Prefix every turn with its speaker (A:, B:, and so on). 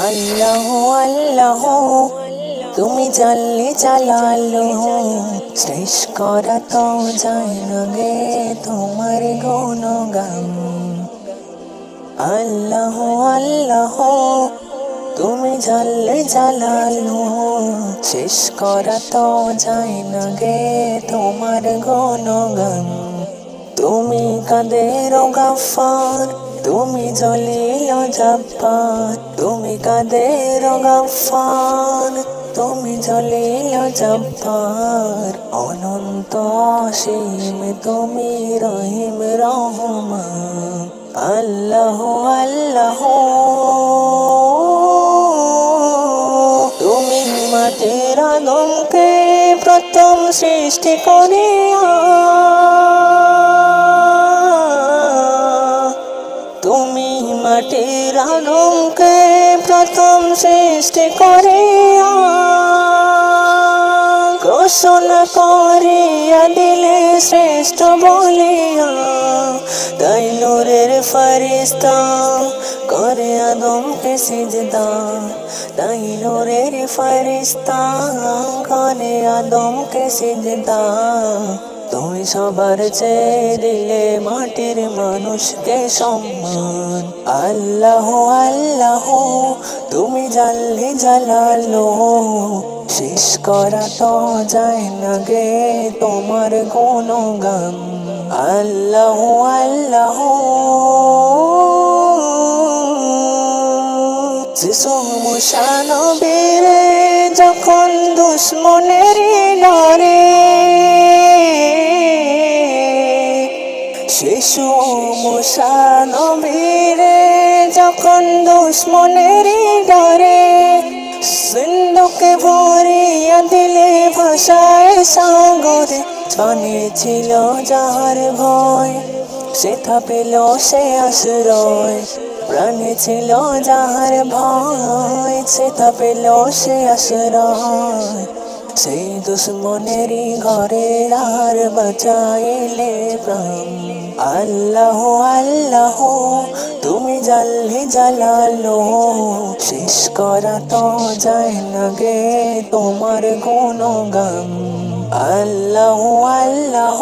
A: আল্লাহ আল্লাহ তুমি জানলে জালালো শেষ করা তো যায় না গে তোমার গুণগান। আল্লাহ আল্লাহ তুমি জানলে জালালো শেষ করা তো যায় না গে তোমার গুণগান। তুমি কাদের গফফার তুমি জলিল জব্বার, তুমি কাদের গফফার তুমি জলিল জব্বার, অনন্ত অসীম তুমি রহিম রহমান। আল্লাহ আল্লাহ তুমি মাটির আদমকে প্রথম সৃষ্টি করিয়া, তুমি মাটির আদমকে প্রথম সৃষ্টি করিয়া ঘোষণা করিয়া দিলে শ্রেষ্ঠ বলিয়া, তাই নূরের ফেরেশতা করে আদমকে সিজদা, তাই নূরের ফেরেশতা করে আদমকে সিজদা। তুমি সবার চেয়ে দিলে মাটির মানুষকে সম্মান। আল্লাহ আল্লাহ তুমি জানলে জালালো শেষ করা তো যায় না গে তোমার গুণগান। আল্লাহ আল্লাহ শিশু মুসা নবীরে যখন দুশ্মনের ডরে, শিশু মুসা নবীরে যখন দুশ্মনের ডরে, সিন্ধুকে ভরিয়া দিলে ভাষায় সাগরে, পানে ছিল যাহার ভয় সেথা পেল সে আশ্রয়, প্রাণে ছিল যাহার ভয় সেথা পেল সে আশ্রয়। সেই দুশ্মনেরই ঘরে আর বাঁচাইলে প্রাণ। আল্লাহ আল্লাহ তুমি জানলে জালালো শেষ করা তো যায় না গে তোমার গুণগান। আল্লাহ আল্লাহ